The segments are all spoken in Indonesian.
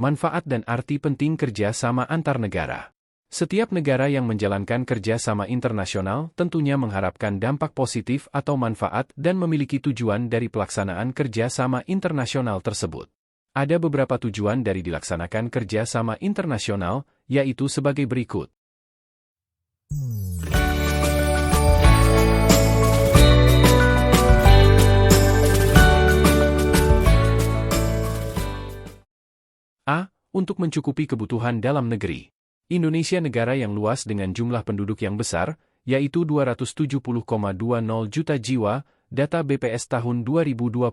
manfaat dan arti penting kerja sama antar negara. Setiap negara yang menjalankan kerja sama internasional tentunya mengharapkan dampak positif atau manfaat dan memiliki tujuan dari pelaksanaan kerja sama internasional tersebut. Ada beberapa tujuan dari dilaksanakan kerja sama internasional, yaitu sebagai berikut. A. Untuk mencukupi kebutuhan dalam negeri. Indonesia negara yang luas dengan jumlah penduduk yang besar, yaitu 270,20 juta jiwa, data BPS tahun 2020.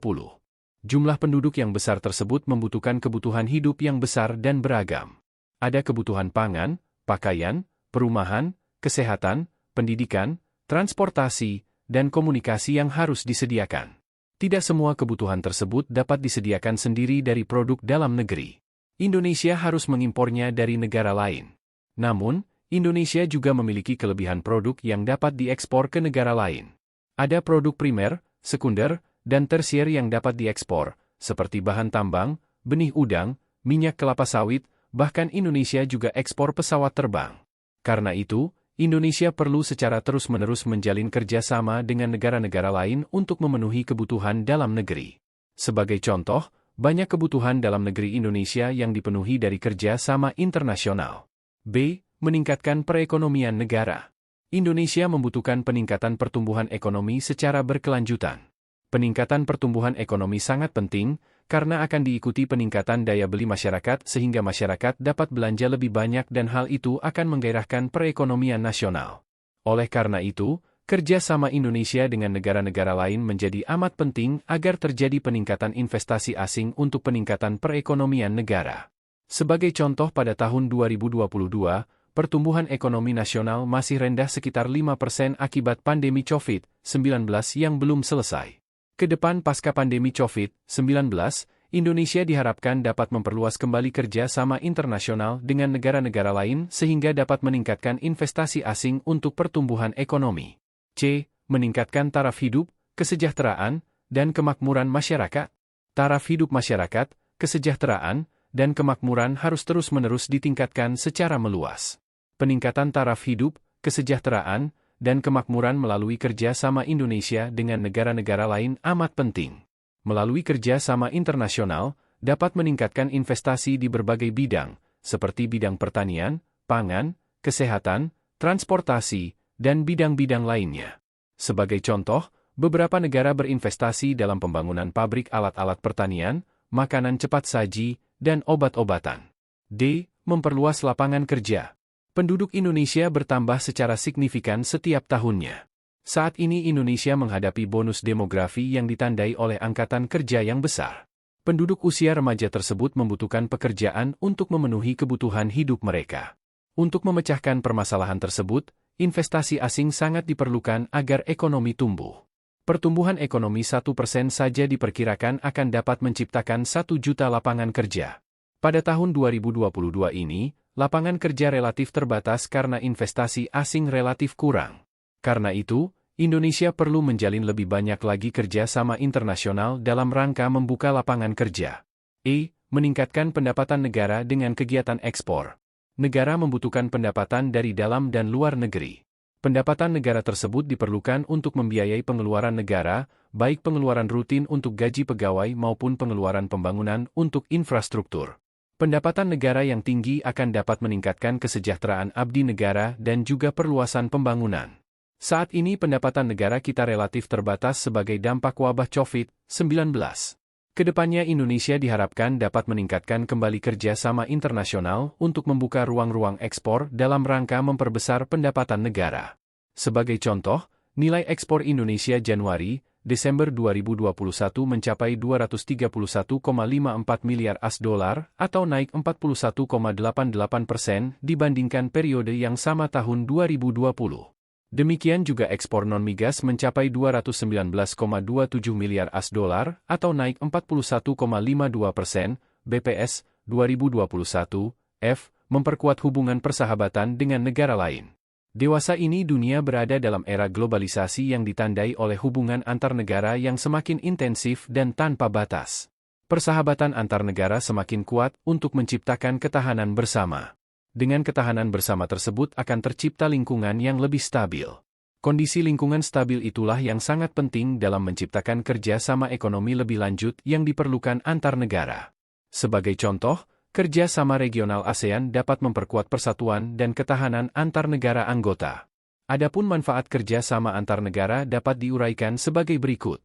Jumlah penduduk yang besar tersebut membutuhkan kebutuhan hidup yang besar dan beragam. Ada kebutuhan pangan, pakaian, perumahan, kesehatan, pendidikan, transportasi, dan komunikasi yang harus disediakan. Tidak semua kebutuhan tersebut dapat disediakan sendiri dari produk dalam negeri. Indonesia harus mengimpornya dari negara lain. Namun, Indonesia juga memiliki kelebihan produk yang dapat diekspor ke negara lain. Ada produk primer, sekunder, dan tersier yang dapat diekspor, seperti bahan tambang, benih udang, minyak kelapa sawit, bahkan Indonesia juga ekspor pesawat terbang. Karena itu, Indonesia perlu secara terus-menerus menjalin kerjasama dengan negara-negara lain untuk memenuhi kebutuhan dalam negeri. Sebagai contoh, banyak kebutuhan dalam negeri Indonesia yang dipenuhi dari kerja sama internasional. B. Meningkatkan perekonomian negara. Indonesia membutuhkan peningkatan pertumbuhan ekonomi secara berkelanjutan. Peningkatan pertumbuhan ekonomi sangat penting, karena akan diikuti peningkatan daya beli masyarakat sehingga masyarakat dapat belanja lebih banyak dan hal itu akan menggairahkan perekonomian nasional. Oleh karena itu, kerja sama Indonesia dengan negara-negara lain menjadi amat penting agar terjadi peningkatan investasi asing untuk peningkatan perekonomian negara. Sebagai contoh pada tahun 2022, pertumbuhan ekonomi nasional masih rendah sekitar 5% akibat pandemi COVID-19 yang belum selesai. Kedepan pasca pandemi COVID-19, Indonesia diharapkan dapat memperluas kembali kerja sama internasional dengan negara-negara lain sehingga dapat meningkatkan investasi asing untuk pertumbuhan ekonomi. C. Meningkatkan taraf hidup, kesejahteraan, dan kemakmuran masyarakat. Taraf hidup masyarakat, kesejahteraan, dan kemakmuran harus terus-menerus ditingkatkan secara meluas. Peningkatan taraf hidup, kesejahteraan, dan kemakmuran melalui kerja sama Indonesia dengan negara-negara lain amat penting. Melalui kerja sama internasional, dapat meningkatkan investasi di berbagai bidang, seperti bidang pertanian, pangan, kesehatan, transportasi, dan bidang-bidang lainnya. Sebagai contoh, beberapa negara berinvestasi dalam pembangunan pabrik alat-alat pertanian, makanan cepat saji, dan obat-obatan. D. Memperluas lapangan kerja. Penduduk Indonesia bertambah secara signifikan setiap tahunnya. Saat ini Indonesia menghadapi bonus demografi yang ditandai oleh angkatan kerja yang besar. Penduduk usia remaja tersebut membutuhkan pekerjaan untuk memenuhi kebutuhan hidup mereka. Untuk memecahkan permasalahan tersebut, investasi asing sangat diperlukan agar ekonomi tumbuh. Pertumbuhan ekonomi 1% saja diperkirakan akan dapat menciptakan 1 juta lapangan kerja. Pada tahun 2022 ini, lapangan kerja relatif terbatas karena investasi asing relatif kurang. Karena itu, Indonesia perlu menjalin lebih banyak lagi kerja sama internasional dalam rangka membuka lapangan kerja. E. Meningkatkan pendapatan negara dengan kegiatan ekspor. Negara membutuhkan pendapatan dari dalam dan luar negeri. Pendapatan negara tersebut diperlukan untuk membiayai pengeluaran negara, baik pengeluaran rutin untuk gaji pegawai maupun pengeluaran pembangunan untuk infrastruktur. Pendapatan negara yang tinggi akan dapat meningkatkan kesejahteraan abdi negara dan juga perluasan pembangunan. Saat ini pendapatan negara kita relatif terbatas sebagai dampak wabah COVID-19. Kedepannya Indonesia diharapkan dapat meningkatkan kembali kerja sama internasional untuk membuka ruang-ruang ekspor dalam rangka memperbesar pendapatan negara. Sebagai contoh, nilai ekspor Indonesia Januari-Desember 2021 mencapai 231,54 miliar US$ atau naik 41,88% dibandingkan periode yang sama tahun 2020. Demikian juga ekspor non-migas mencapai 219,27 miliar US$ atau naik 41,52%, BPS 2021, F. Memperkuat hubungan persahabatan dengan negara lain. Dewasa ini dunia berada dalam era globalisasi yang ditandai oleh hubungan antar negara yang semakin intensif dan tanpa batas. Persahabatan antar negara semakin kuat untuk menciptakan ketahanan bersama. Dengan ketahanan bersama tersebut akan tercipta lingkungan yang lebih stabil. Kondisi lingkungan stabil itulah yang sangat penting dalam menciptakan kerjasama ekonomi lebih lanjut yang diperlukan antar negara. Sebagai contoh, kerjasama regional ASEAN dapat memperkuat persatuan dan ketahanan antar negara anggota. Adapun manfaat kerjasama antar negara dapat diuraikan sebagai berikut.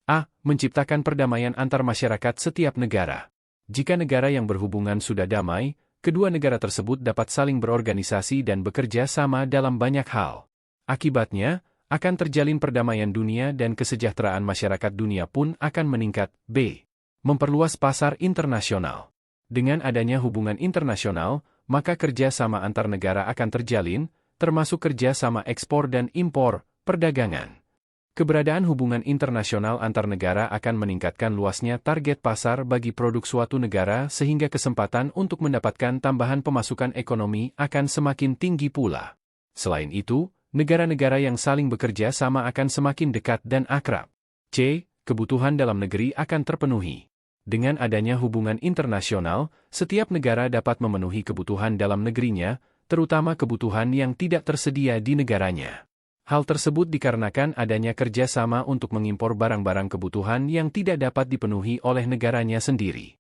A. Menciptakan perdamaian antar masyarakat setiap negara. Jika negara yang berhubungan sudah damai, kedua negara tersebut dapat saling berorganisasi dan bekerja sama dalam banyak hal. Akibatnya, akan terjalin perdamaian dunia dan kesejahteraan masyarakat dunia pun akan meningkat. B. Memperluas pasar internasional. Dengan adanya hubungan internasional, maka kerja sama antar negara akan terjalin, termasuk kerja sama ekspor dan impor, perdagangan. Keberadaan hubungan internasional antar negara akan meningkatkan luasnya target pasar bagi produk suatu negara sehingga kesempatan untuk mendapatkan tambahan pemasukan ekonomi akan semakin tinggi pula. Selain itu, negara-negara yang saling bekerja sama akan semakin dekat dan akrab. C. Kebutuhan dalam negeri akan terpenuhi. Dengan adanya hubungan internasional, setiap negara dapat memenuhi kebutuhan dalam negerinya, terutama kebutuhan yang tidak tersedia di negaranya. Hal tersebut dikarenakan adanya kerjasama untuk mengimpor barang-barang kebutuhan yang tidak dapat dipenuhi oleh negaranya sendiri.